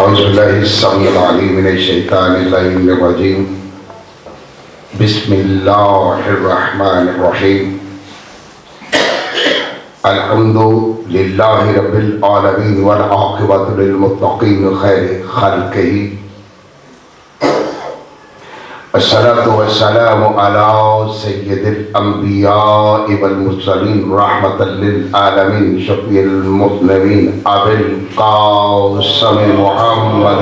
औज़ुबिल्लाहिस्समीउल-अलीम बिस्मिल्लाहिर्रहमानिर्रहीम अल्हम्दुलिल्लाहि रब्बिल आलमीन वल आक़िबतु लिल मुत्तक़ीन खैरि ख़ल्क़िही अस्सलातु वस्सलामु अला सय्यिदिल अंबिया'i वल मुरसलीन रहमतल लिल आलमीन शफ़ीउल मुज़निबीन अबिल क़ासिम मुहम्मद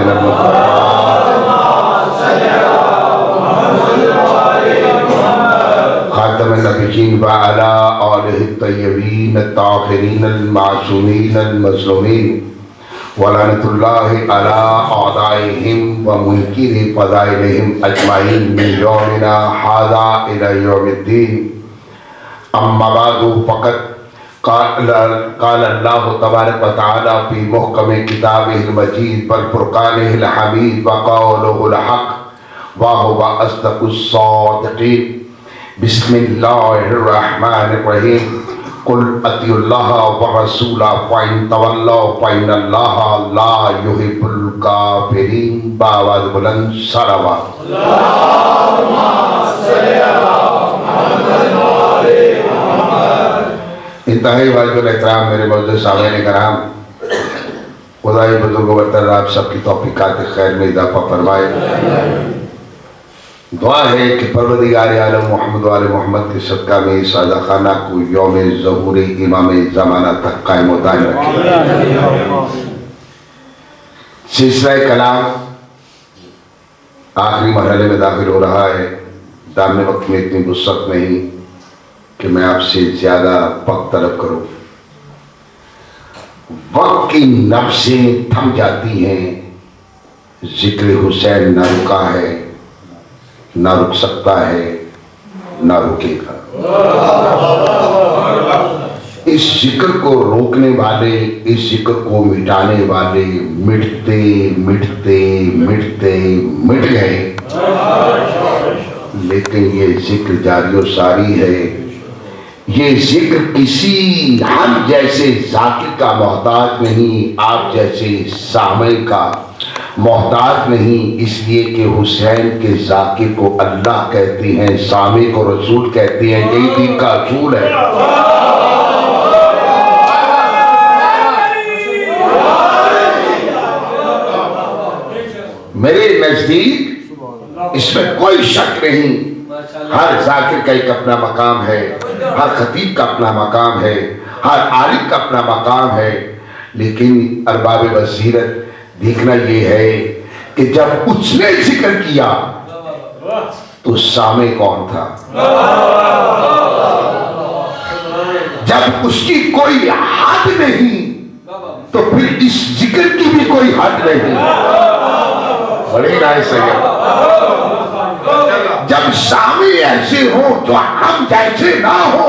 ख़ातमुन नबिय्यीन व अला आलिहि तय्यबीन ताहिरीन अल मासूमीन अल मज़लूमीन वलानतुल्लाहि अला आदाइहिम व मुनकिरि फ़ज़ाइलिहिम अजमाइन मिन यौमिना हाज़ा इला यौमिद्दीन अम्मा बअदु फ़क़द क़ाल अल्लाहु तबारक व तआला फ़ी मुहकमि किताबिहिल मजीद वल फ़ुरक़ानिहिल हमीद व क़ौलुहुल हक़ व हुवा अस्दक़ुस सादिक़ीन बिस्मिल्लाहिर्रहमानिर्रहीम कुल अतिउल्लाह व रसूलहु फ़इन तवल्लौ फ़इन्नल्लाहा ला युहिब्बुल काफ़िरीन। बावाज़ बुलंद सलावत। इंतहाई वाजिबुल एहतराम मेरे मौजूद सामईन कराम, खुदाई बुजुर्ग बरतर आप सबकी तौफीकात खैर में इजाफा फरमाए। दुआ है कि परवरदिगार आलम मोहम्मद वाले मोहम्मद के सदका में इस आज़ा खाना को यौम ज़हूर इमाम ज़माना तक कायम व दायम रखे। सिलसिला कलाम आखिरी मरहले में दाखिल हो रहा है। दामने वक्त में इतनी वुसअत नहीं कि मैं आपसे ज़्यादा वक्त तलब करूँ। वक्त की नफ्सें थम जाती हैं, जिक्र हुसैन न रुका है, ना रुक सकता है, ना रुकेगा। इस जिक्र को रोकने वाले, इस जिक्र को मिटाने वाले मिटते मिटते मिटते मिट गए, लेकिन ये जिक्र जारी और सारी है। ये जिक्र किसी हम जैसे जाकिर का मोहताज नहीं, आप जैसे सामे का मोहताज नहीं, इसलिए कि हुसैन के जाकिर को अल्लाह कहते हैं, सामे को रसूल कहते हैं। यही दीन का असूल है। मेरे नजदीक इसमें कोई शक नहीं। हर जाकिर का एक अपना मकाम है, हर खतीब का अपना मकाम है, हर आलिम का अपना मकाम है, लेकिन अरबाब बसीरत देखना ये है कि जब उसने जिक्र किया तो सामे कौन था। जब उसकी कोई हद नहीं तो फिर इस जिक्र की भी कोई हद नहीं। बड़ी राय सही। जब सामे ऐसे हो तो हम जैसे ना हो,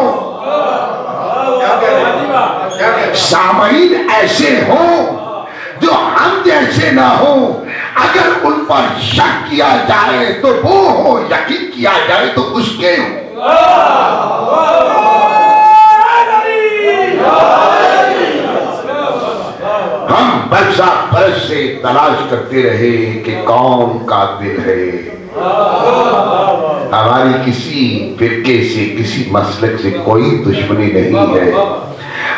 सामईन ऐसे हो जो हम जैसे ना हो, अगर उन पर शक किया जाए तो वो हो, यकीन किया जाए तो उसके हो। हम बरस से तलाश करते रहे कि कौन कातिल है। हमारी किसी फिरके से, किसी मसलक से कोई दुश्मनी नहीं है।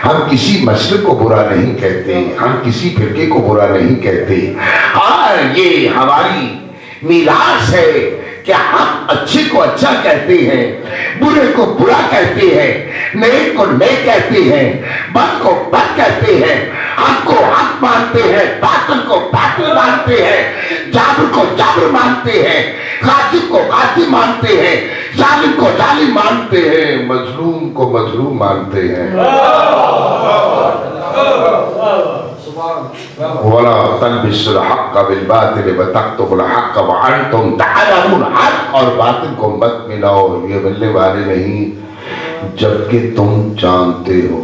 हम किसी मसलक को बुरा नहीं कहते, हम किसी फिरके को बुरा नहीं कहते। हाँ, ये हमारी मीरास है कि हम अच्छे को अच्छा कहते हैं, बुरे को बुरा कहते हैं, नेक को नेक कहते हैं, बद को बद कहते हैं, हक को हक मानते हैं, बातिल को बातिल मानते हैं, जाबिर को जाबिर मानते हैं, कातिल को कातिल मानते हैं, जालिम को जालिम मानते हैं, मजलूम को मजलूम मानते हैं। वला तलबिसुल हक़्क़ बिल बातिल व तक्तुमुल हक़्क़ व अंतुम तअलमून। हक़ और बातिल को मत मिलाओ, ये मिलने वाले नहीं जबकि तुम जानते हो।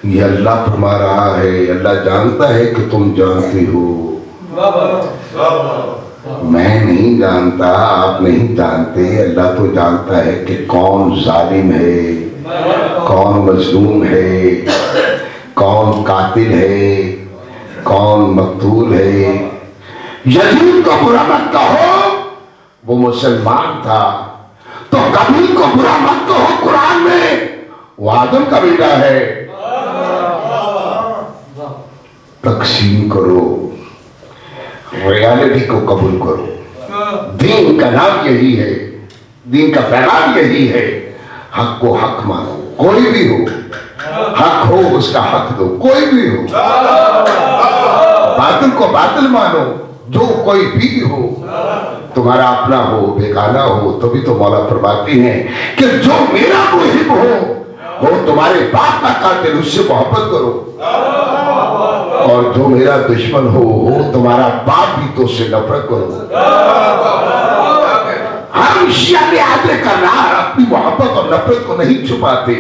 ये अल्लाह फरमा रहा है, अल्लाह जानता है कि तुम जानते हो। मैं नहीं जानता, आप नहीं जानते, अल्लाह तो जानता है कि कौन जालिम है, कौन मजलूम है, कौन कातिल है, कौन मकतूल है? यजीद को बुरा मत कहो, वो मुसलमान था। तो कबील को बुरा मत कहो, कुरान में वो आदम का बेटा है। तकसीम करो, रियलिटी को कबूल करो। दीन का नाम यही है, दीन का पैगाम यही है। हक को हक मानो, कोई भी हो। हक हो उसका हक दो, कोई भी हो। बातिल को बातिल मानो, जो कोई भी हो। तुम्हारा अपना हो, बेगाना हो, तभी तो मौला फरमाते हैं कि जो मेरा मुहिब हो तुम्हारे बाप का कातिल, उससे मोहब्बत करो। और जो मेरा दुश्मन हो तुम्हारा बाप भी तो उससे नफरत करो। हम शिया लिहाज करनार अपनी मोहब्बत और नफरत को नहीं छुपाते।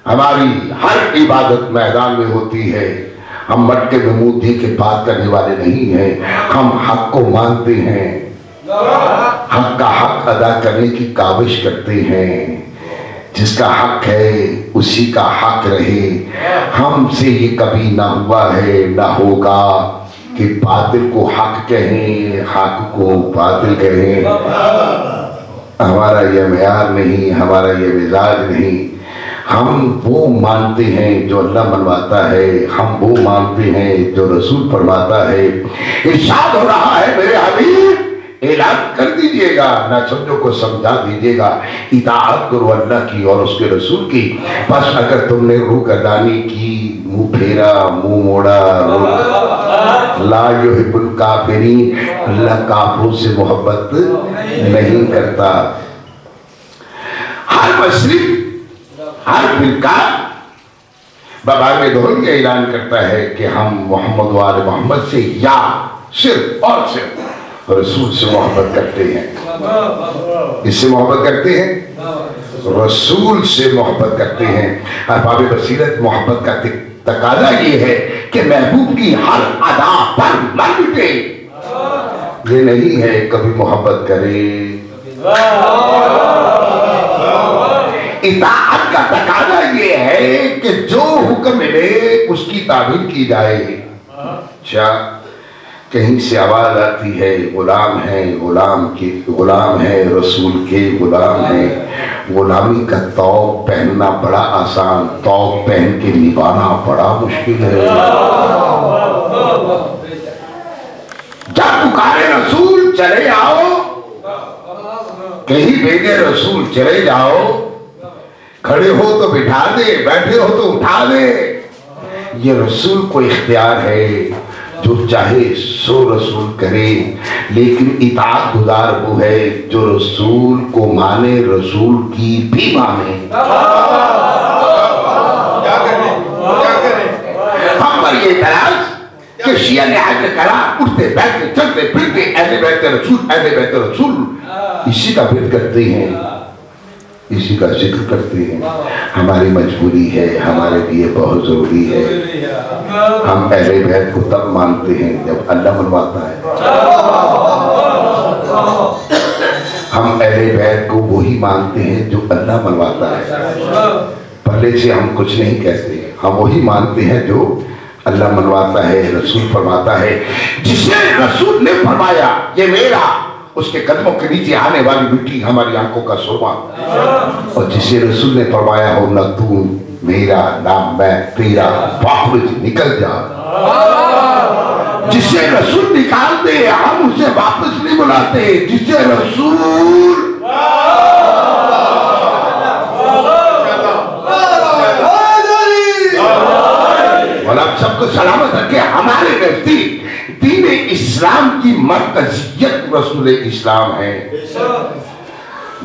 हमारी हर इबादत मैदान में होती है। हम मटके में मुंह दे के बात करने वाले नहीं हैं। हम हक को मानते हैं, हक का हक अदा करने की काविश करते हैं। जिसका हक है उसी का हक रहे। हमसे ये कभी ना हुआ है ना होगा कि बातिल को हक कहें, हक को बातिल कहें। हमारा ये मेयार नहीं, हमारा ये मिजाज नहीं। हम वो मानते हैं जो अल्लाह मनवाता है, हम वो मानते हैं जो रसूल फरमाता है। इरशाद हो रहा है मेरे हबीब, ऐलान कर दीजिएगा, ना समझो को समझा दीजिएगा। इताअत करो अल्लाह की और उसके रसूल की। बस अगर तुमने रूह गर्दानी की, मुंह फेरा, मुंह मोड़ा, ला युहिब्बुल काफिरीन, अल्लाह काफिरों से मोहब्बत नहीं करता। हर मशरिक, हर फिरका बबागे दोहल ये ऐलान करता है कि हम मोहम्मद वाले मोहम्मद से या सिर्फ और सिर्फ रसूल से मोहब्बत करते हैं। इससे मोहब्बत करते हैं, रसूल से मोहब्बत करते हैं। अहबाब बसीरत मोहब्बत का तकाजा ये है कि महबूब की हर अदा पर मर मिटे। ये नहीं है कभी मोहब्बत करे। इताअत का तकाजा ये है कि जो हुक्म मिले उसकी तामील की जाए। अच्छा, कहीं से आवाज आती है गुलाम है, गुलाम के गुलाम है, रसूल के गुलाम है। गुलामी का तौब पहनना बड़ा आसान, तौब पहन के निभाना बड़ा मुश्किल है। जब पुकारे रसूल चले आओ, कहीं भेजे रसूल चले जाओ। खड़े हो तो बिठा दे, बैठे हो तो उठा दे। ये रसूल को इख्तियार है, जो चाहे सो रसूल करे। लेकिन इताअत गुजार वो है जो रसूल को माने, रसूल की भी माने। हम पर ये तराज कि शिया ने आज करा, उठते बैठते चलते फिरते ऐसे बैठते रसूल, ऐसे बैठते रसूल, इसी का विरोध करते हैं, इसी का जिक्र करते हैं। हमारी मजबूरी है, हमारे लिए बहुत जरूरी है। हम अहले बैत को तब मानते हैं जब अल्लाह मनवाता है। हम अहले बैत को वही मानते हैं जो अल्लाह मनवाता है। पहले से हम कुछ नहीं कहते, हम वही मानते हैं जो अल्लाह मनवाता है, रसूल फरमाता है। जिसे रसूल ने फरमाया ये मेरा, उसके कदमों के नीचे आने वाली मिट्टी हमारी आंखों का सुरमा। और जिसे रसूल ने फरमाया हो न तू मेरा ना मैं तेरा, बाखुर निकल जा। जिसे रसूल निकाल दे हम उसे वापस नहीं बुलाते। जिसे रसूल सबको सलामत रखे। हमारे नजदीक दीन इस्लाम की मरकजियत रसूल इस्लाम है।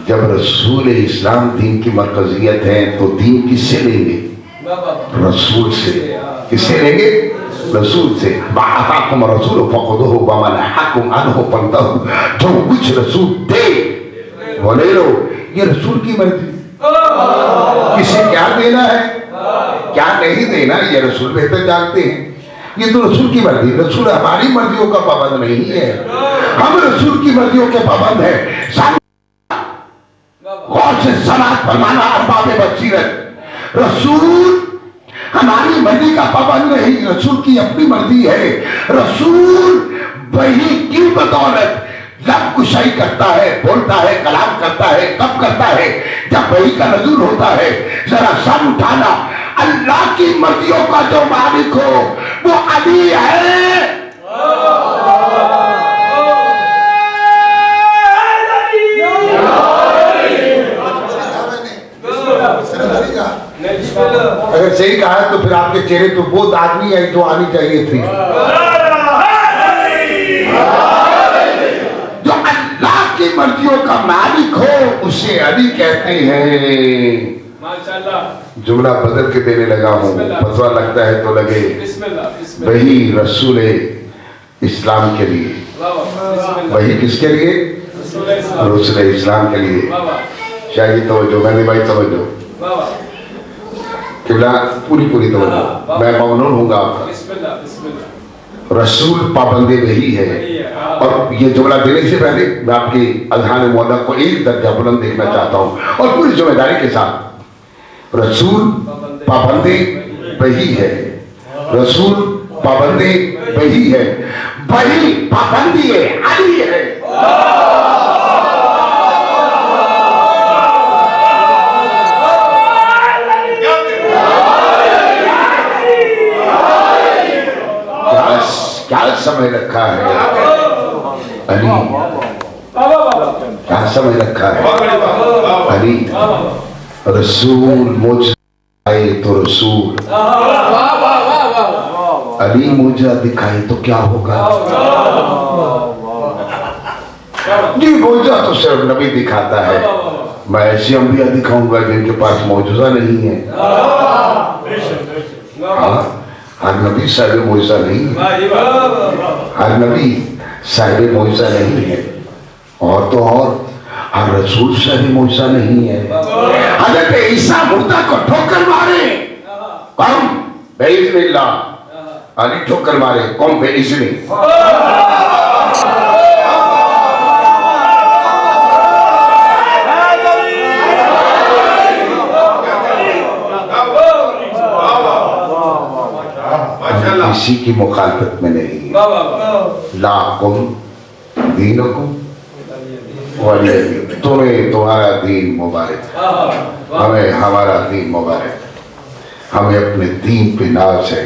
जब रसूल इस्लाम दीन की मरकजियत है तो दीन किससे लेंगे? रसूल से। किससे लेंगे? रसूल से। बाअताकुम रसूल फखुदूहु व मा नहाकुम अन्हु फंतहू। जो कुछ रसूल दे वो ले लो, ये रसूल की मर्जी। किसे क्या देना है क्या नहीं देना ये रसूल बेहतर जानते हैं। ये तो रसूल की मर्जी, रसूल हमारी मर्जियों का पाबंद नहीं है, हम रसूल की मर्जियों के पाबंद है। गौर से समाज फरमाना अरबाब बसीरत, रसूल हमारी मर्जी का पाबंद नहीं, रसूल की अपनी मर्जी है। रसूल वही की बदौलत लब कुशाई करता है, बोलता है, कलाम करता है। कब करता है? जब वही का नजूल होता है। जरा सर उठाना, अल्लाह की मर्जियों का जो मालिक हो वो अली है। अगर सही कहा है तो फिर आपके चेहरे तो वो आदमी है जो आनी चाहिए थी। जो अल्लाह की मर्जियों का मालिक हो उसे अली कहते हैं। माशाअल्लाह। जुमला बदल के देने लगा हूँ, फतवा लगता है तो लगे। वही रसूल इस्लाम के लिए, वही किसके लिए? रसूल इस्लाम के लिए। शायद तवज्जो, मैंने भाई तवज्जो, किबला पूरी तवज्जो, मैं ममनून हूँगा आपका। रसूल पाबंदी वही है। और ये जुमला देने से पहले मैं आपकी अज़हान मौला को एक दर्जा बुलंद देखना चाहता हूँ और पूरी जिम्मेदारी के साथ। रसूल पाबंदी वही है, रसूल पाबंदी वही है, वही पाबंदी है, अली है। क्या समझ रखा है अली? क्या समझ रखा है अली? रसूल मुझे आए तो रसूल, अली मुझे दिखाए तो क्या होगा? जी मुझे तो सिर्फ नबी दिखाता है, मैं ऐसी अंबिया दिखाऊंगा जिनके पास मौजूदा नहीं है। हर नबी साहिब मौजूदा नहीं है, हर नबी साहिब मौजूदा नहीं है, और तो और हर रसूल साहिब मौजूदा नहीं है। हज़रत ईसा मुर्दा को ठोकर मारे, कौन? बेइज़्निल्लाह। अली ठोकर मारे, कौन? बेइज़्नी। किसी की मुखालफत में नहीं। लाकुम दीनुकुम वलिय दीन, तुम्हें तुम्हारा दीन मुबारक, हमें हमारा दीन मुबारक। हमें अपने दीन पे नाज है,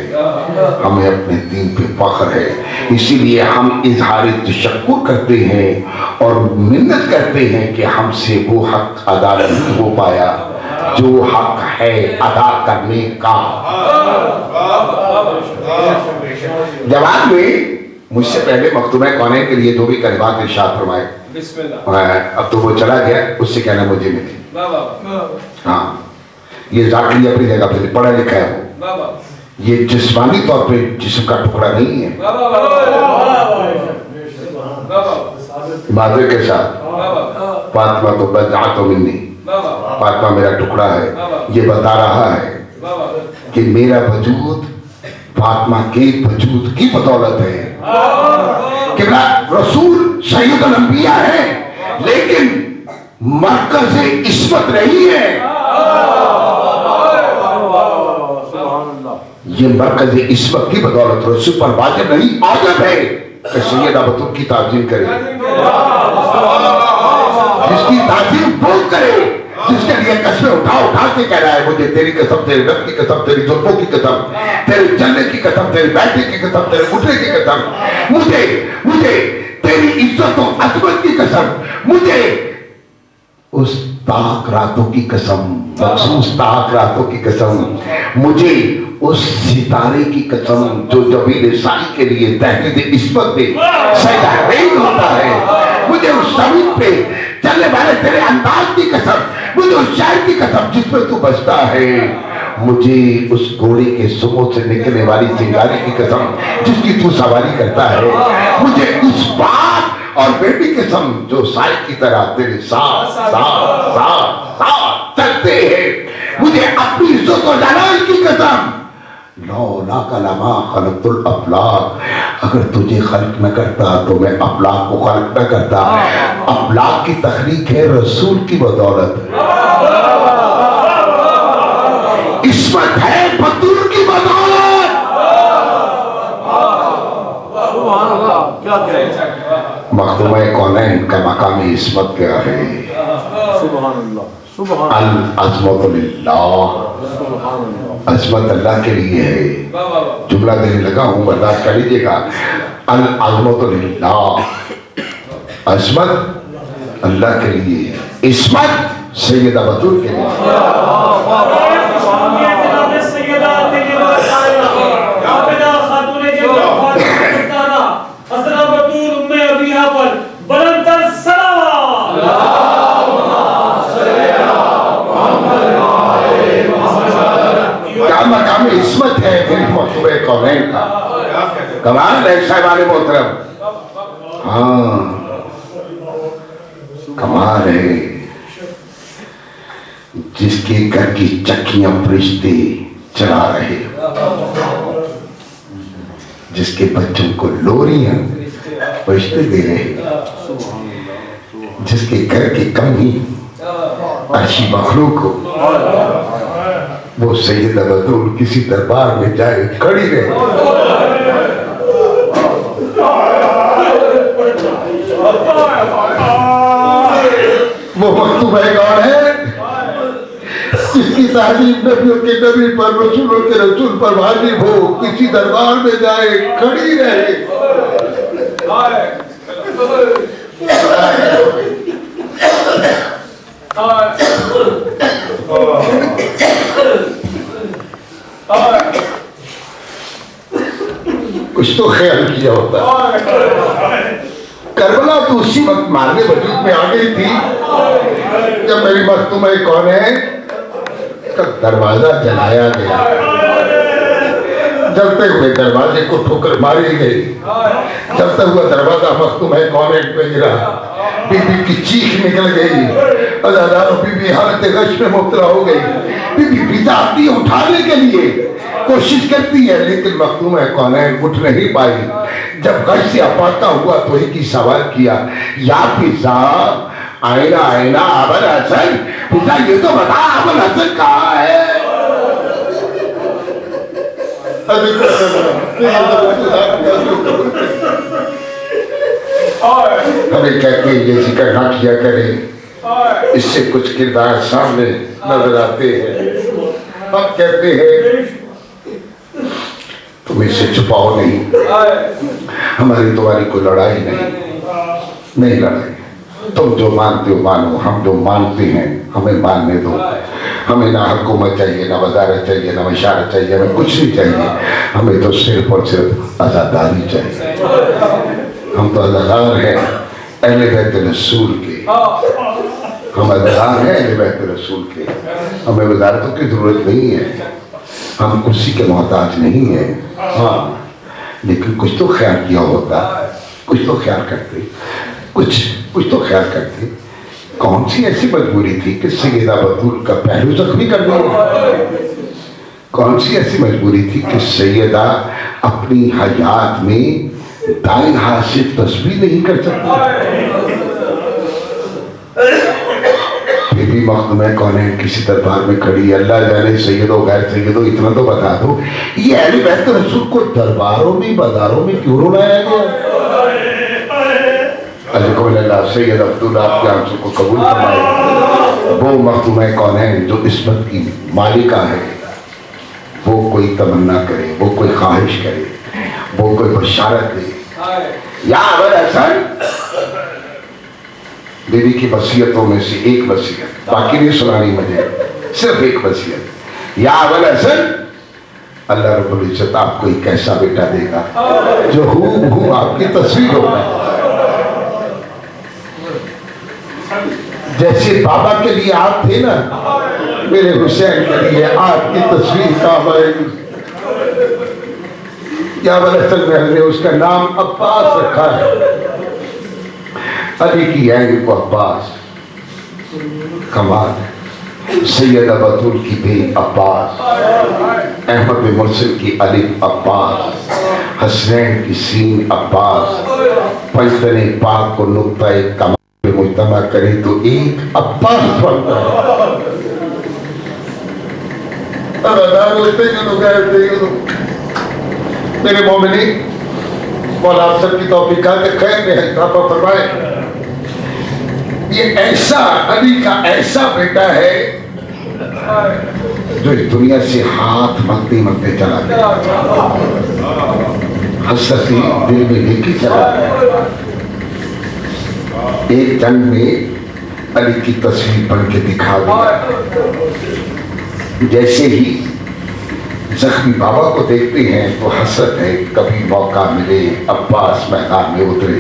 हमें अपने दीन पे फख्र है। इसीलिए हम इजहार तशक्कुर करते हैं और मिन्नत करते हैं कि हमसे वो हक अदा नहीं हो पाया जो हक है अदा करने का। जवाब में मुझसे पहले मखतूम कौनैन के लिए जो भी कलिमात इरशाद फरमाए, अब तो वो चला गया, उससे कहना मुझे मिले। हाँ, ये जाकिर अपनी जगह पे पढ़ा लिखा है वो, ये जिस्मानी तौर पे जिस्म का टुकड़ा नहीं है। मादे के साथ फातिमा तो बदअत मिन्नी, फातिमा मेरा टुकड़ा है। ये बता रहा है कि मेरा वजूद फातिमा के वजूद की बदौलत है। कि रसूल सैयदुल अंबिया है लेकिन मरकज़ इस्मत नहीं है। ये मरकज़ इस्मत की बदौलत रसूल पर वाजिब नहीं, औजब है कि सैयदा बतूल की ताज़ीम करे, जिसकी ताज़ीम वो करे, जिसके लिए कसमें उठा उठा के कह रहा है मुझे तेरी कसम, तेरे रब की कसम, तेरी जुल्फों की कसम, तेरे चलने की कसम, तेरे बैठने की कसम, तेरे उठने की कसम, मुझे मुझे तेरी इज्जत और अजमत की कसम, मुझे उस ताक रातों की कसम, मखसूस ताक रातों की कसम, मुझे उस सितारे की कसम जो जबील साई के लिए तहरीर इस्मत पे सजदा होता है, मुझे उस जमीन पे चलने वाले तेरे अंदाज की कसम, मुझे उस शायर की कसम जिसमें तू बसता है, मुझे उस घोड़े के सुमो से निकलने वाली चिंगारी की कसम जिसकी तू सवारी करता है, मुझे उस बाप और बेटी की कसम जो साई की तरह तेरे साथ साथ साथ साथ चलते हैं, मुझे अपनी इज्जत और जलाल की कसम, लौला कलमा खलक़तुल अफ़लाक, अगर तुझे खल्क न करता तो मैं अफ़लाक को खल्क न करता। अफ़लाक की तखलीक है रसूल की बदौलत, इस्मत है बतूल की मखदूम कौनैन का मकाम इस्मत क्या है? अल अज़मत लिल्लाह, अज़मत अल्लाह के लिए है। जुमला देने लगा हूँ, बर्दाश्त कर लीजिएगा। अल अज़मत लिल्लाह, अज़मत अल्लाह के लिए, इस्मत सैयदा बतूल के लिए। क्या मकाम इस्मत है मेरी मखदूम कौनैन का। कमाल है साहिबान मोहतरम, हाँ कमाल है। जिसके घर की चक्कियां फरिश्ते चला रहे, जिसके बच्चों को लोरियां फरिश्ते दे रहे, जिसके घर की कमी अच्छी मखलूक को, वो सैयदा बतूल किसी दरबार में जाए खड़ी रहे। वो मखदूम कौन है? जिसकी तारीफ नबियों के नबी पर, रसूलों के रसूल पर वाजिब हो, किसी दरबार में जाए खड़ी रहे। कुछ तो ख्याल किया होता। करबला तो उसी वक्त मारने वजूद में आ गई थी जब मेरी मखदूम कौनैन का दरवाजा जलाया गया। जलते हुए दरवाजे को ठोकर मारी गई। जलता हुआ दरवाजा मखदूम कौनैन पे गिरा। बीबी की चीख निकल गई। अज़ादारों बीबी हालत गश में मुब्तला हो गई। बीबी पिता आती है उठाने के लिए, कोशिश करती है, लेकिन मखदूम कौनैन उठ नहीं पाई। जब गश से अपाता हुआ तो एक ही सवाल किया, या पिता आईना आईना अबुल हसन, पिता ये तो बता अबुल हसन कहाँ है? हमें कहते हैं ये जिक्र ना किया करें, इससे कुछ किरदार सामने नजर आते हैं। हम कहते हैं तुम इससे छुपाओ नहीं, हमारी तुम्हारी कोई लड़ाई नहीं लड़ाई। तुम जो मानते हो मानो, हम जो मानते हैं हमें मानने दो। हमें ना हुकूमत चाहिए, ना वज़ारत चाहिए, ना इशारत चाहिए, हमें कुछ नहीं चाहिए। हमें तो सिर्फ और सिर्फ आज़ादारी चाहिए। हम तो आज़ादार हैं अहले बैत रसूल के, हम आज़ादार हैं अहले बैत रसूल के। हमें वज़ारतों की जरूरत नहीं है, हम कुर्सी के मोहताज नहीं है। हाँ, लेकिन कुछ तो ख्याल किया होता, कुछ तो ख्याल करते, कुछ तो ख्याल करते। कौन सी ऐसी मजबूरी थी कि सैयदा बतूल का पहलू जख्मी कर दिया? कौन सी ऐसी मजबूरी थी कि सैयदा अपनी हयात में दाएं हाथ से तस्बीह नहीं कर सकती? फिर भी मखदूम कौनैन किसी दरबार में खड़ी, अल्लाह जाने सैयदो गैर सैयदो इतना तो बता दो, ये अहले बैत रसूल को दरबारों में बाजारों में क्यों रुलाया गया? सैयद अब्दुल्ला आपके आंसू को कबूल फरमाए। वो मखदूम कौनैन जो इस्मत की मालिका है, वो कोई तमन्ना करे, वो कोई ख्वाहिश करे, वो कोई बशारत दे, या अबुल हसन, बीवी की वसीयतों में से एक वसीयत, बाकी नहीं सुनानी मुझे, सिर्फ एक वसीयत, या अबुल हसन, अल्लाह रब्बुल इज्जत आपको एक ऐसा बेटा देगा जो हूबहू आपकी तस्वीर होगा। जैसे बाबा के लिए आप थे ना, मेरे हुसैन के लिए आपकी तस्वीर का ने उसका नाम अब्बास रखा है। अली की ऐन को अब्बास, कमाल है। सैयदा बतूल की भी अब्बास, अहमद बिन मुर्सिल की अलिफ अब्बास, हसनैन की सीन अब्बास, पंचतने पाक को नुक्ता कमाल मुजतमा करे तो एक अब्बास बनता है। मेरे मोमिनी, मौला आप सबकी तौफीक के खैर में है फरमाए। ये ऐसा अली का ऐसा बेटा है जो इस दुनिया से हाथ मलते मलते चला गया, हसरती दिल में लेके चला गया। एक जंग में अली की तस्वीर बन के दिखा दिया। जैसे ही जख्मी बाबा को देखते हैं तो हसरत है कभी मौका मिले अब्बास मैदान में उतरे।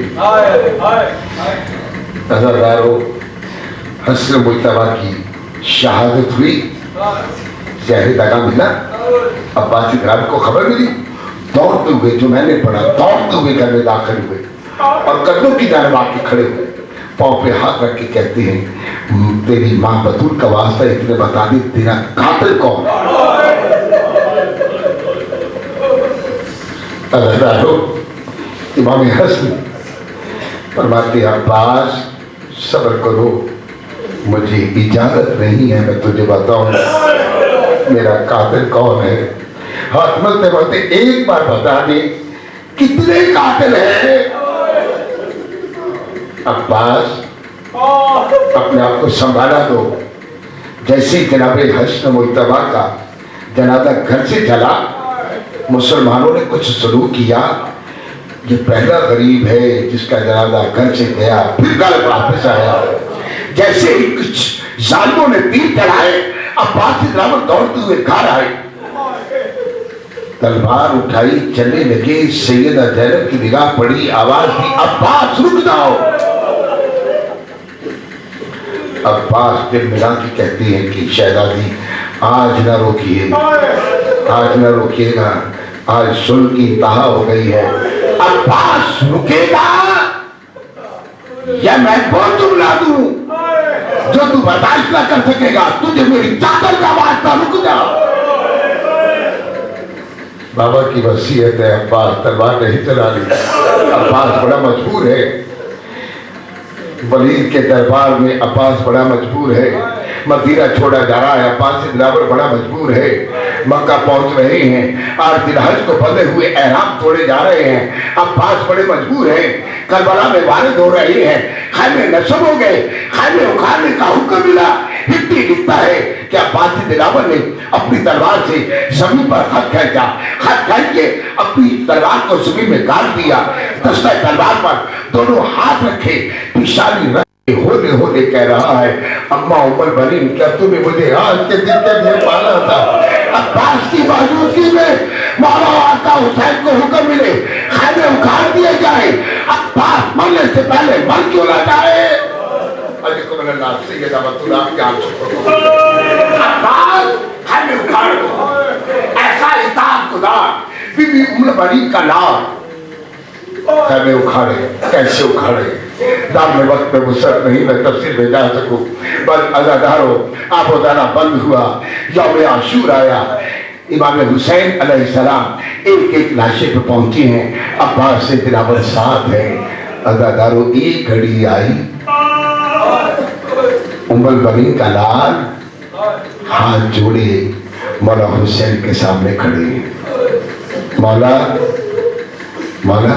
नजरदारों, हसन मुजतबा की शहादत हुई, शहर दगा मिला, अब्बास इकराम को खबर मिली, दौड़ते हुए जो मैंने पढ़ा दौड़ते हुए घर में दाखिल हुए और कदमों की जानिब आके खड़े हुए, पाँव पे हाथ रख के कहते हैं तेरी माँ बतूल का वास्ता इतने बता दी तेरा कातिल कौन। इमाम हसन फरमाते अब्बास सब्र करो, मुझे इजाजत नहीं है मैं तुझे बताऊं मेरा कातिल कौन है। हाथ मलते मलते एक बार बता दे कितने कातिल हैं। अब्बास अपने आप को संभाला दो। जैसे जनाबे हसन मुजतबा का जनाजा घर से चला, मुसलमानों ने कुछ सलूक किया, ये पहला गरीब है जिसका जनाजा घर से गया फिर घर वापस आया। जैसे ही कुछ जालिमों ने तीर चलाए, अब्बास इकराम दौड़ते हुए घर आए, तलवार उठाई, चलने लगे। सैयदा ज़ैनब की निगाह पड़ी, आवाज दी अब्बास रुक जाओ। अब्बास दिल मिला के कहते हैं कि शहजादी आज ना रोकिए, आज ना रोकिएगा, आज सुल्ह की इंतहा हो गई है। अब्बास रुकेगा या मैं बहुत जुमला दूं जो तू बर्दाश्त ना कर सकेगा, तुझे मेरी चादर का वास्ता रुक जा। बाबा की वसीयत है, अब्बास तलवार नहीं चला रही। अब्बास बड़ा मजबूर है, वलीद के दरबार में अब्बास बड़ा मजबूर है, मदीना छोड़ा जा रहा है, अब्बास से दिलावर बड़ा मजबूर है, मक्का पहुंच रहे हैं, आज दिलहज को बंधे हुए एहराम तोड़े जा रहे हैं, अब्बास बड़े मजबूर हैं, करबला में वारिद हो रहे हैं, खैमे नस्ब हो गए, खैमे उखाड़ने का हुक्म मिला। हिब्बी लिखता है कि अब्बास दिलावर ने अपनी तलवार से जमीन पर खत खींचा, खत खींच के अपनी तलवार को जमीन में गाड़ दिया, दस्ता तलवार पर दोनों हाथ रखे, पिशानी होने होने कह रहा है अम्मा उमर बनी क्या तुम्हें मुझे आज के दिन के लिए पाला था। अब्बास की मौजूदगी में मौला का हुसैन को हुक्म मिले खैमे उखाड़ दिए जाए, अब्बास मरने से पहले मर क्यों ना जाए। खैमे उखाड़ दो, ऐसा इताअत गुज़ार बीबी उमर बनी का नाम खैमे उखाड़े। कैसे उखाड़े दाम में वक्त पे मुसरत नहीं मैं तफसीर में जा सकूं, बस अज़ादारों आबो दाना बंद हुआ, यौम आशूर आया, इमाम हुसैन अलैहिस्सलाम एक एक लाशे पे पहुंची हैं, अब्बास से दिलावर साथ है। अज़ादारों एक घड़ी आई, उम्मुल बनीन का लाल हाथ जोड़े मौला हुसैन के सामने खड़े। मौला मौला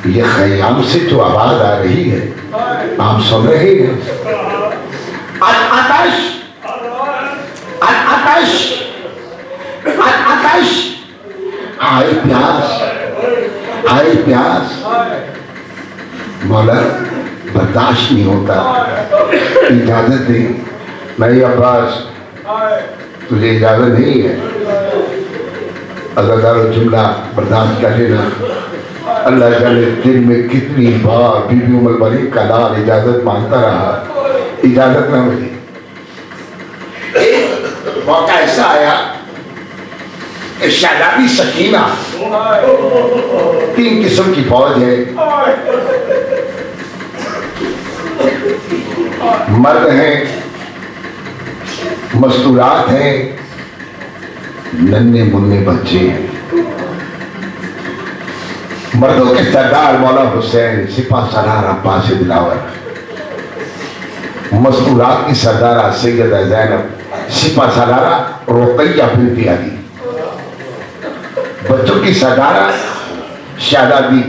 ये खयाम से जो आवाज आ रही है आप सुन रहे हैं? आतश आतश आतश, हाय प्यास हाय प्यास। मौला बर्दाश्त नहीं होता, इजाजत दे। नहीं अब्बास तुझे इजाजत नहीं है, अगर जुमला बर्दाश्त कर लेना। अल्लाह जाने दिन में कितनी बार बीबी उमर बनी का लाल इजाजत मांगता रहा, इजाजत न मिली। एक मौका ऐसा आया कि शहजादी सकीना, तीन किस्म की फौज है, मर्द हैं, मस्तूरात हैं, नन्हे मुन्ने बच्चे हैं। मर्दों के सरदार मौला हुसैन, सिपा सलार अब्बास दिलावर, मस्तूरात की सरदारा सैयदा ज़ैनब, सिपा सलारा रुक़ैया बिन्त अली, बच्चों की सरदारा शहजादी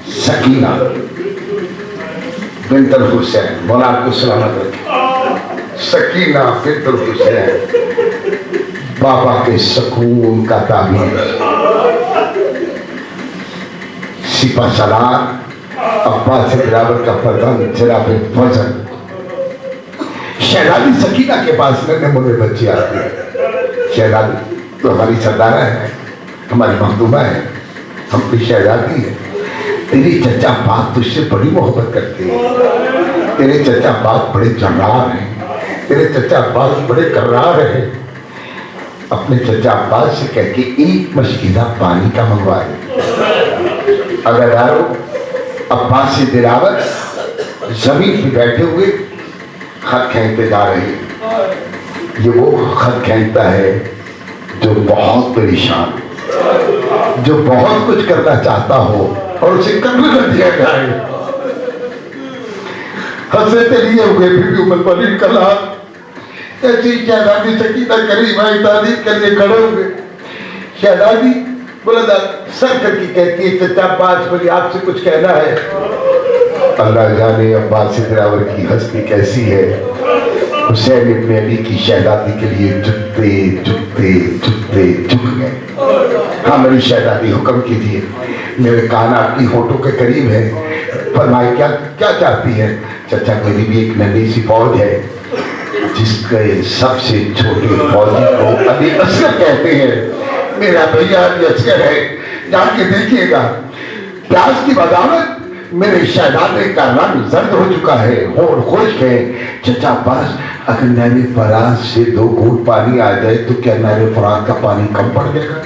सकीना बिन्त हुसैन, मौला को सलामत रखे। सकीना बिन्त हुसैन, बाबा के सुकून का ताबीर। सिपा सलार अब्बास बिलावल का फर्जंद जनाब फजल। शहजादी सकीना के पास नन्हे मुन्ने बच्चे आते हैं। शहजादी तो हमारी सरदारा है, हमारी मखदूमा है, हमारी शहजादी है। तेरे चचा बाप तुझसे बड़ी मोहब्बत करते हैं। तेरे चचा बाप बड़े जमार हैं, तेरे चचा बाप बड़े कर्रार हैं। अपने चचा अब्बास से कह के एक मशकीदा पानी का मंगवा दे। अगर यारो अब्बास से दिलावर जमीन पे बैठे हुए खत खींचते जा रहे हैं। ये वो खत खींचता है जो बहुत परेशान, जो बहुत कुछ करना चाहता हो और उसे कत्ल कर दिया जाए। हंसते लिए हुए बीबी उमर पनीर का लाभ ऐसी शहजादी सकीना करीब आई तारीफ करके खड़े हुए। शहजादी बोला सर करके कहती है, चचा अब्बास बोली आपसे कुछ कहना है। अल्लाह जाने अब्बास दिलावर की हस्ती कैसी है। हुसैन इब्ने अली की शहजादी के लिए झुकते झुकते झुकते झुक गए। हाँ मेरी शहजादी हुक्म कीजिए, मेरे कान आपकी होठों के करीब है, फरमाए क्या क्या चाहती है। चचा मेरी भी एक नन्ही सी फौज है जिसके सबसे छोटे फौजी को अली असगर कहते हैं। मेरा भैया अली असगर है, जाके देखिएगा। प्यास की बगावत मेरे शहजादे का रंग जर्द हो चुका है, होठ खुश्क है। चचा अब्बास अगर नहरे फराज से 2 घूंट पानी आ जाए तो क्या नहरे फराज का पानी कम पड़ जाएगा।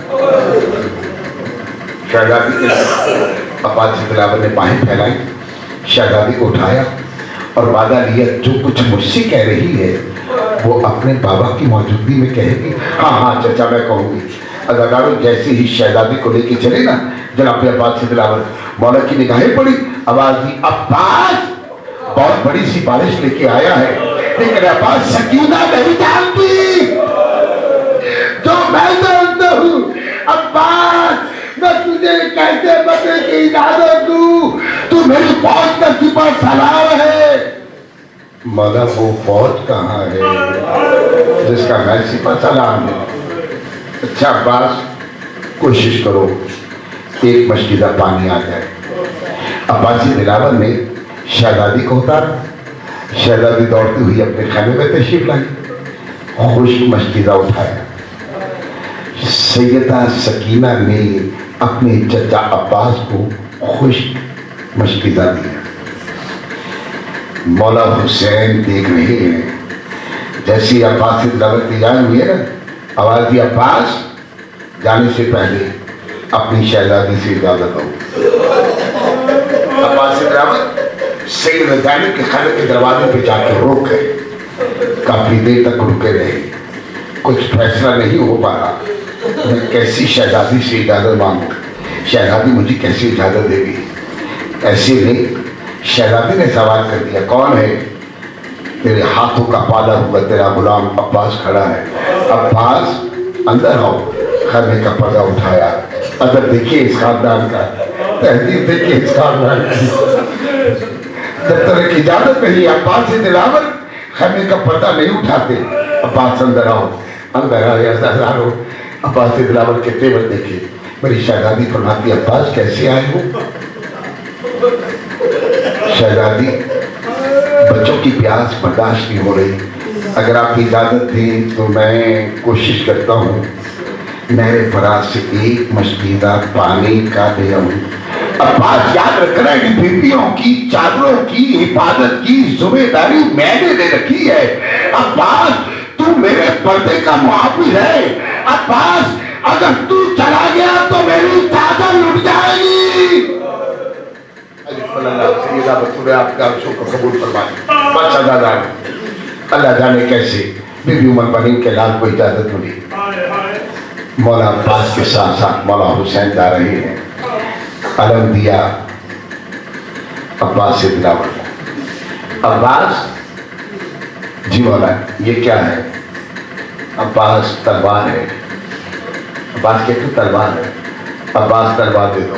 शहजादी अब्बास दिलावर ने बाहें फैलाई, शहजादी को उठाया और वादा लिया जो कुछ मुझसे कह रही है वो अपने बाबा की मौजूदगी में कहेगी। हाँ हाँ चचा मैं कहूँगी। अगर जैसे ही शहजादी को लेके चले ना जनाब अब्बास दिलावर, मौला की निगाहें पड़ी, आवाज दी अब्बास बहुत बड़ी सी बारिश लेके आया है, लेकिन अब्बास सकीना नहीं जानती जो मैं जानता हूँ। अब्बास मैं तुझे कैसे बदले की इजाजत दूं, तू मेरी फौज का सिपा सलार है। मौला वो फौज कहाँ है जिसका मैं सिपा सलार हूँ। अच्छा अब्बास कोशिश करो एक मशकीदा पानी आ जाए। अब्बास दिलावर ने शहजादी को उतारा। शहजादी दौड़ती हुई अपने खाने में तशरीफ लाई, खुश्क मशकीदा उठाया। सैयदा सकीना ने अपने चचा अब्बास को खुश्क मशकीदा दिया। मौला हुसैन देख रहे हैं। जैसे अब्बास दिलावर तैयार हुए ना, आवाज दी अब्बास जाने से पहले अपनी शहजादी से इजाजत दो। अब्बास दिलावर सैयद ज़ैनब के खाने के दरवाजे पे जाकर रुक गए। काफी देर तक रुके रहे, कुछ फैसला नहीं हो पा रहा। मैं कैसी शहजादी से इजाजत मांगू, शहजादी मुझे कैसी इजाजत देगी। ऐसे नहीं, शहजादी ने सवाल कर दिया कौन है। तेरे हाथों का पाला हुआ तेरा गुलाम अब्बास खड़ा है। अब्बास अंदर आओ। खाने का पर्दा उठाया, अगर देखिए इस खानदान का, तहजीब देखिए इस खानदान की। जब तक इजाजत नहीं अब्बास दिलावर खाने का पर्दा नहीं उठाते। अब्बास अंदर आओ। अंदर आए हजारों। अब्बास दिलावर के तेवर देखे। मेरी शहजादी फरमाती अब्बास कैसे आए हो। शहजादी बच्चों की प्यास बर्दाश्त नहीं हो रही, अगर आपकी इजाजत थी तो मैं कोशिश करता हूँ नहरे फराज से एक मशकीदा पानी का ले आऊं। अब्बास याद रखना कि बीवियों की चादरों की हिफाजत की जिम्मेदारी मैंने ले रखी है। अब्बास तू मेरे पर्दे का मुहाफिज है। अब्बास अगर तू चला गया तो मेरी चादर लुट जाएगी। आपका शुक्र कबूल फरमाए। अल्लाह जाने कैसे बीबी उमर बनी के लाल को इजाजत मिली। मौला अब्बास के साथ साथ मौला हुसैन जा रहे हैं। अलम दिया अब्बास दिलावर। अब्बास जी मौला ये क्या है। अब्बास तलवार है। अब्बास कहते तलवार है। अब्बास तलवार दे दो।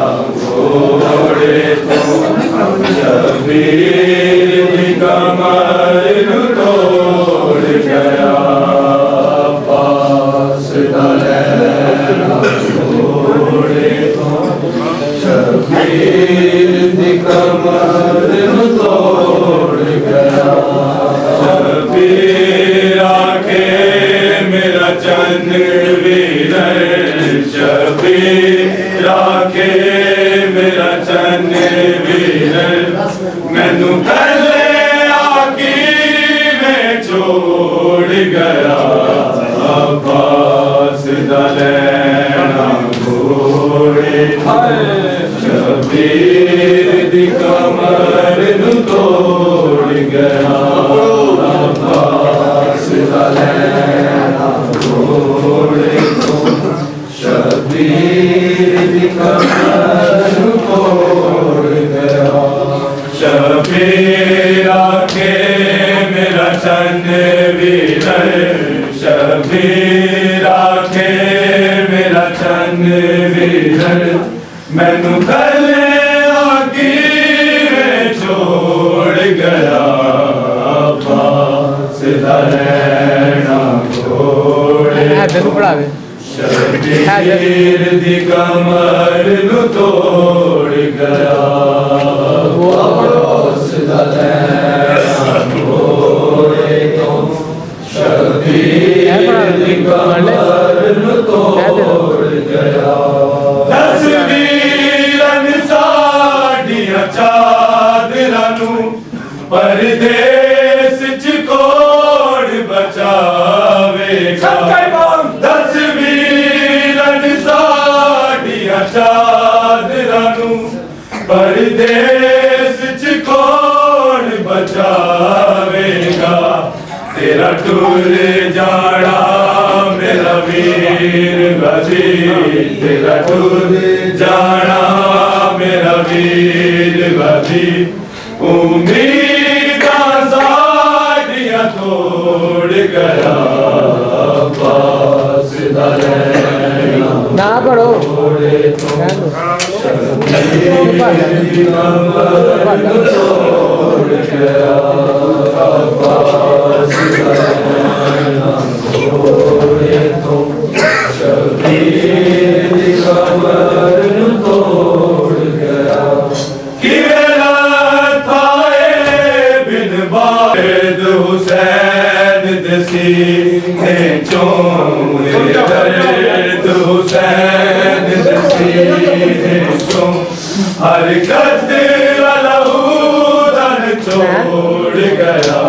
शबीर दी कमर नू तोड़ गया पास दा लैना तोड़े तो शबीर दी कमर नू तोड़ गया शबीर आके मेरा चंद वीरन शबीर आके मेरा चंद वीरन मैनू पहले आकी में छोड़ गया अब्बास दा लैना घोड़े शबीर दी कमर नू तोड़ गया अब्बास दा लैना घोड़े शबीर दी कमर नू तोड़ गया शबीर आके मेरा चंद वीरन शबीर आके मेरा चंद वीरन मैनू पहले आकी में छोड़ गया अब्बास दा लैना घोड़े शबीर दी कमर नू तोड़ गया अब्बास दा लैना घोड़े तो शबीर दी कमर नू तोड़ गया तस्वीरन साडियां चादरां नू परदेस च कोड़ बचावेगा तस्वीरन साडियां चादरां नू परदेस च कोड़ बचावेगा तेरा टूर जाना मेरा वीर गाजी तेरा टूर जाना मेरा वीर गाजी उम्मीदां साडियां तोड़ गया अब्बास दा लैना ना पढ़ो घोड़े तो शबीर दी कमर नू तोड़ गया अब्बास दा लैना घोड़े तो शबीर दी कमर नू तोड़ गया किवेला थाए बिन बाद हुसैन दसी ने चों दर्द हुसैन दसी ने चों हर कदर अलहूदन छोड़ गया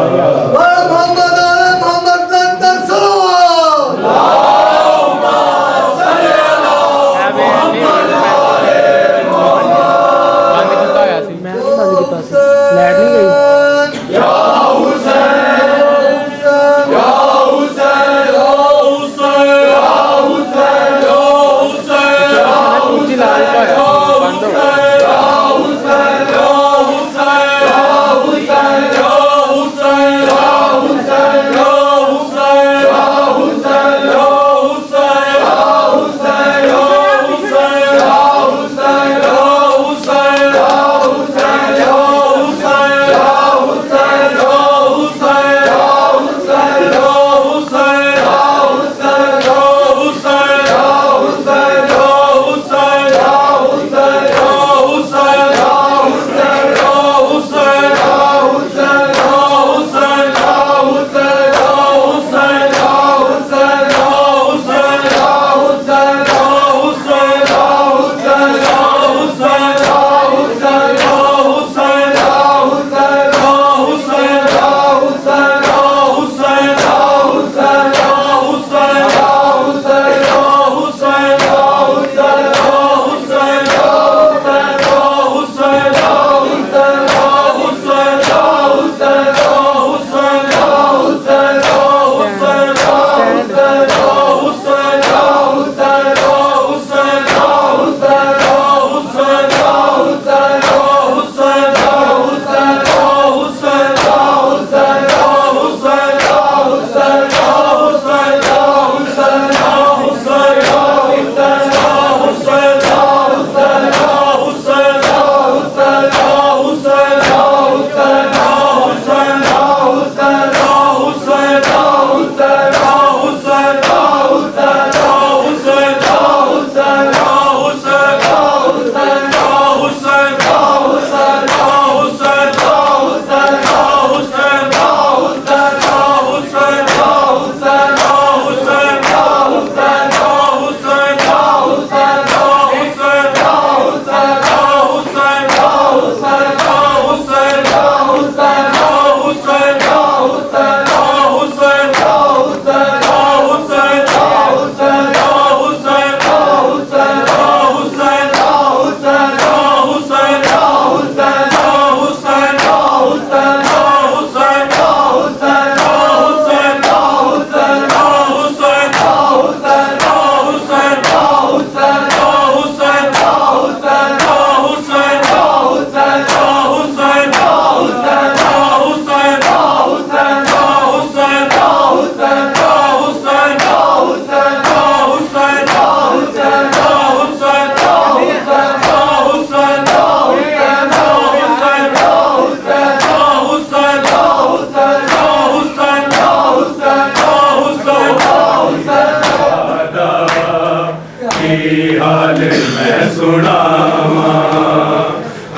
हाल मैं सुनावा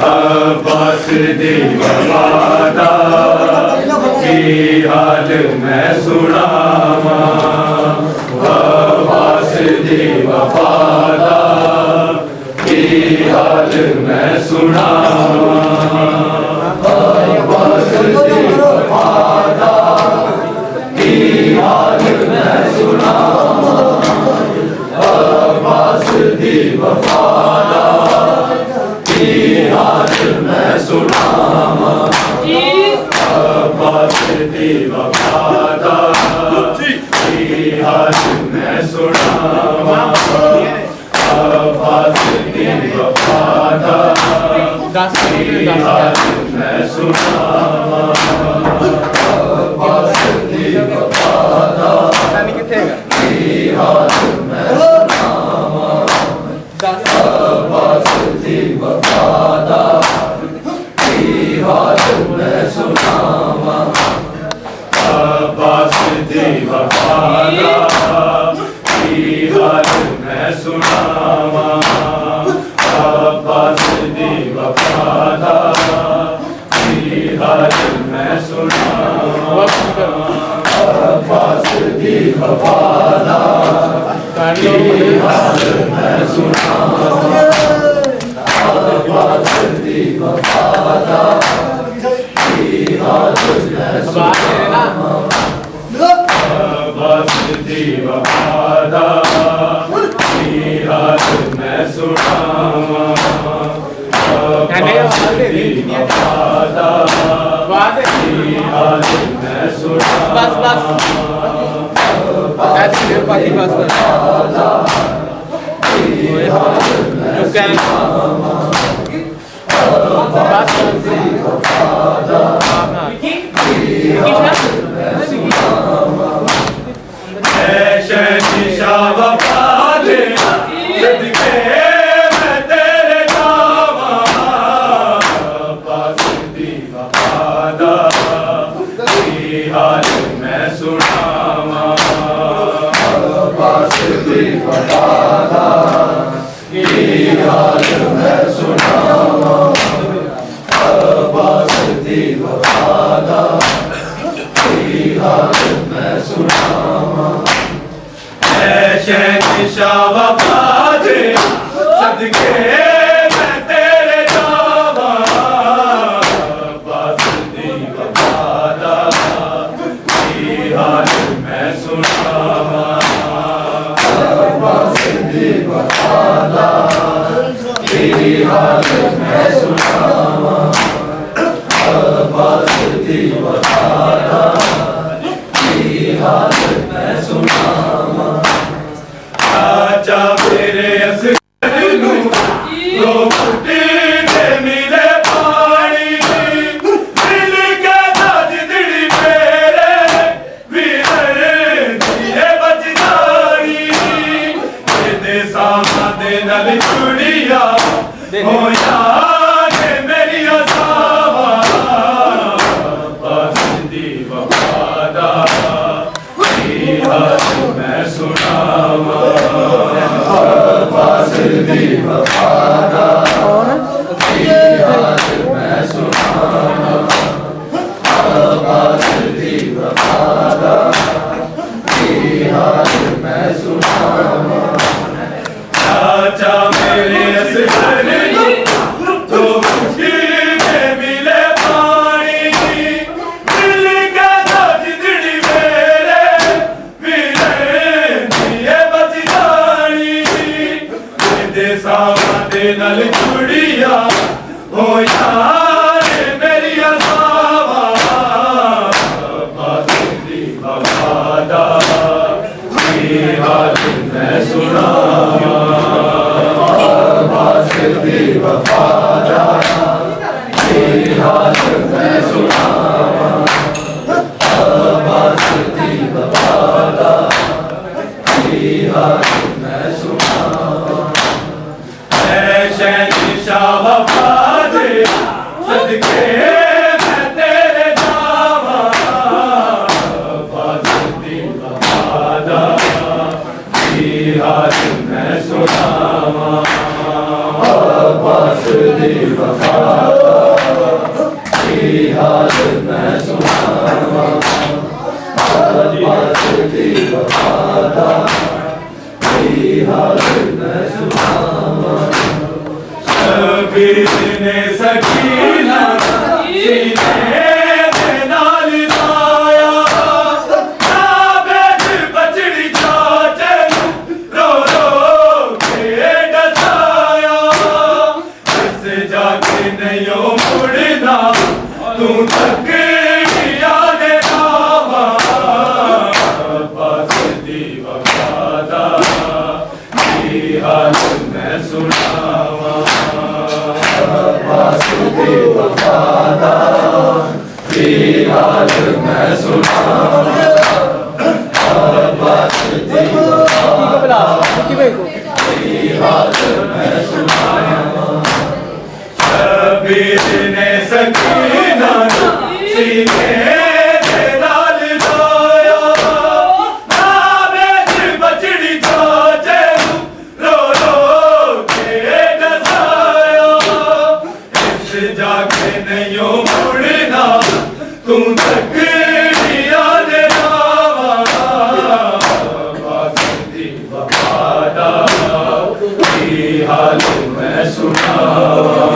अब्बास दी वफादा की हाल मैं सुनावा अब्बास दी वफादा की हाल मैं सुनावा अब्बास दी वफादा की हाल मैं सुनावा अब्बास दी वफादा की हाल मैं सुनावा अब्बास दी वफादा की हाल मैं सुनावा अब्बास दी वफादा की हाल मैं सुनावा अब्बास दी वफादा की हाल मैं सुनावा अब्बास दी वफादा की हाल मैं सुनावा अब्बास दी वफादा की हाल मैं सुनावा अब्बास दी वफादा की हाल मैं सुनावा अब्बास दी वफादा की हाल मैं सुनावा अब्बास दी वफादा की हाल मैं सुनावा अब्बास दी वफादा की हाल मैं सुनावा अब्बास दी वफादा की हाल मैं सुनावा हाल मैं सुनावा अब्बास दी वफादा की हाल मैं सुनावा अब्बास दी वफादा की हाल मैं सुनावा शहंशाह वफा दे सदके मैं तेरे जावा अब्बास दी वफादा की हाल मैं सुनावा अब्बास दी वफादा की हाल मैं सुनावा अब्बास दी वफादा की हाल मैं सुनावा चाचा मेरे असगर नूं लो फुटी दे मिले पानी दिल का जिदड़ी मेरे वीर दिए बचदानी दे सामा दे नल चुड़िया हो याद मेरी असावा अब्बास दी वफादा की हाल मैं सुनावा अब्बास दी वफादा की हाल मैं सुनावा अब्बास दी वफादा की हाल मैं सुनावा चाचा मेरे असगर तो मुझे मिले पानी दिल का जिदड़ी मेरे वीर दिए बचदानी दे सामा दे नल चुड़िया हो यार मेरी असावा अब्बास दी वफादा की हाल मैं सुनावा अब्बास दी वफादा की हाल मैं सुनावा अब्बास दी वफादा की हाल मैं सुनावा शहंशाह वफा दे सदके मैं तेरे जावा अब्बास दी वफादा की हाल मैं सुनावा दी वफादा की हाल मैं सुनावा अब्बास दी वफादा की हाल मैं सुनावा शबीर ने सकीना सीने तू तक याद आवा अब्बास दी वफादा की हाल मैं सुनावा अब्बास दी वफादा की हाल मैं सुनावा अब्बास दी वफादा की हाल मैं सुनावा शबीर ने सकीना सीने दे नाल लाया नावे च बचड़ी चाचे रो रो के दसाया इस जाके नहीं मुड़ना तू तक याद आवा अब्बास दी वफादा की हाल मैं सुनावा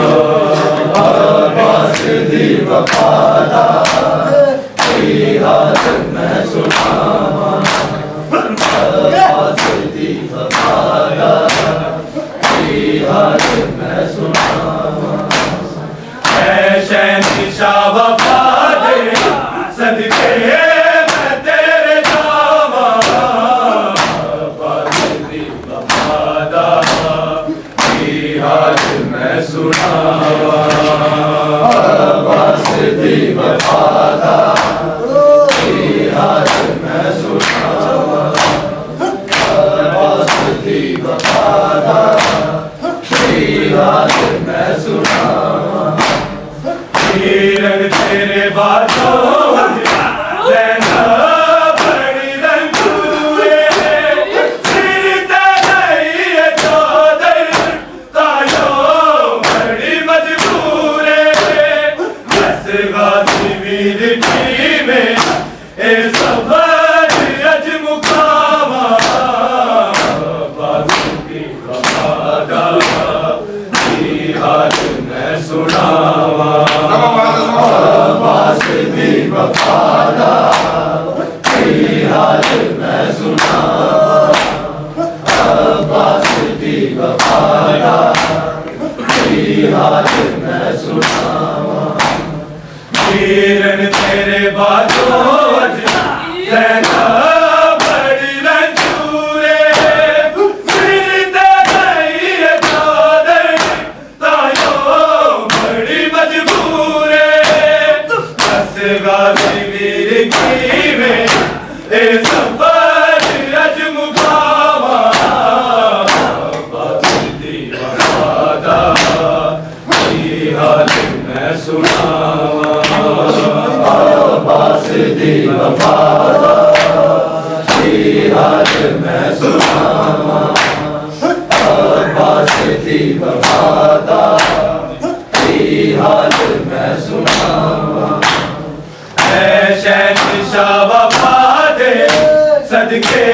अब्बास दी वफादा की हाल मैं सुनावा अब्बास दी वफादा की हाल मैं सुनावा ऐ शहंशाह वफा दे सदके मैं तेरे जावा अब्बास दी वफादा की हाल मैं सुनावा अब्बास दी वफादा की हाल मैं सुनावा अब्बास दी वफादा की हाल मैं सुनावा किरण तेरे बातों अब्बास दी वफादा की हाल मैं सुनावा अब्बास दी वफादा की हाल मैं सुनावा किरण तेरे बातों अब्बास दी वफादा की हाल मैं सुनावा अब्बास दी वफादा की हाल मैं सुनावा ऐ शहंशाह वफा दे सदके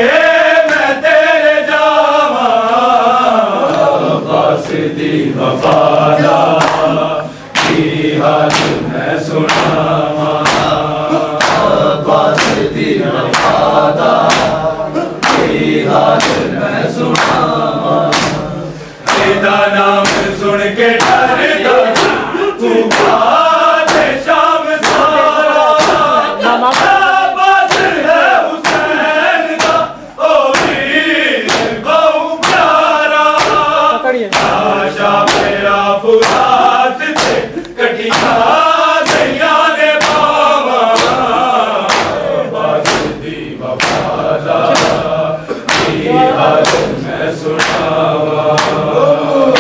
मैं तेरे जावा अब्बास दी वफादा की हाल मैं सुनावा अब्बास दी वफादा की हाल मैं सुनावा तेरा नाम सुन के डरदा तू बादे शाम सारा अब्बास है हुसैन दा ओ वीर बहु प्यारा आशा मेरा फुरात ते कटिया गैया ने बावा अब्बास दी वफादा की हाल मैं सुनावा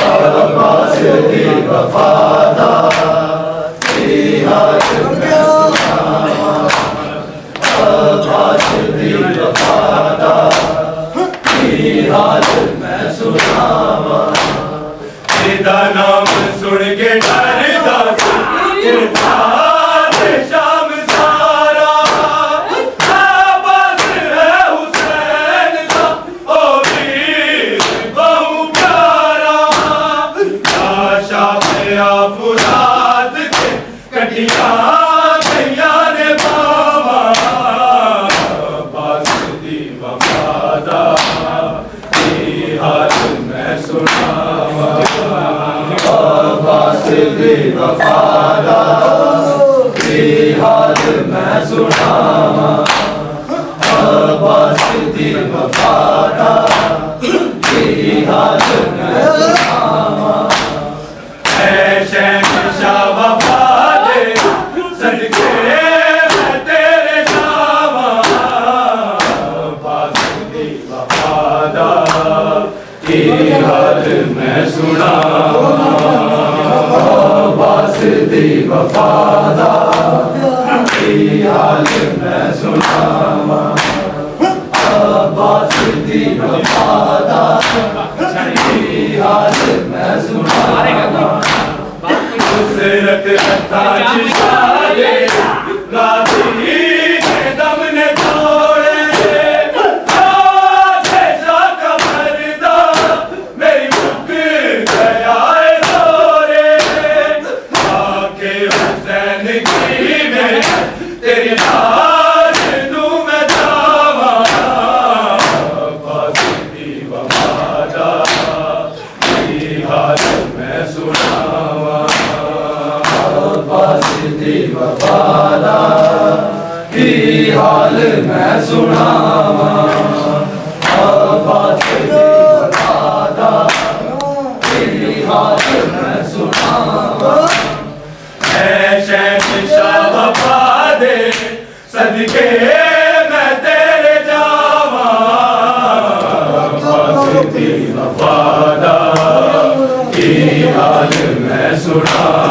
अब्बास दी वफादा की हाल मैं सुनावा अब्बास दी वफादा की हाल मैं सुनावा तेरा नाम सुन के दी वफादा की हाल मैं सुनावा अब्बास दी वफादा की हाल मैं सुनावा ऐ शहंशाह वफा दे सदके मैं तेरे जावा अब्बास दी वफादा की हाल मैं सुनावा अब्बास दी वफादा की हाल मैं सुनावा अब्बास दी वफादा की हाल मैं सुनावा उसरत रखा जिसाले गाजी के दम ने तोड़े मेरी मुख गया दौरे आके हुसैन की में तेरी लाज दूं मैं जावा अब्बास दी वफादा की हाल मैं सुनावा अब्बास दी वफादा की हाल मैं सुनावा अब्बास दी वफादा की हाल मैं सुनावा ऐ शहंशाह वफा दे सदके मैं तेरे जावा अब्बास दी वफादा की हाल मैं सुनावा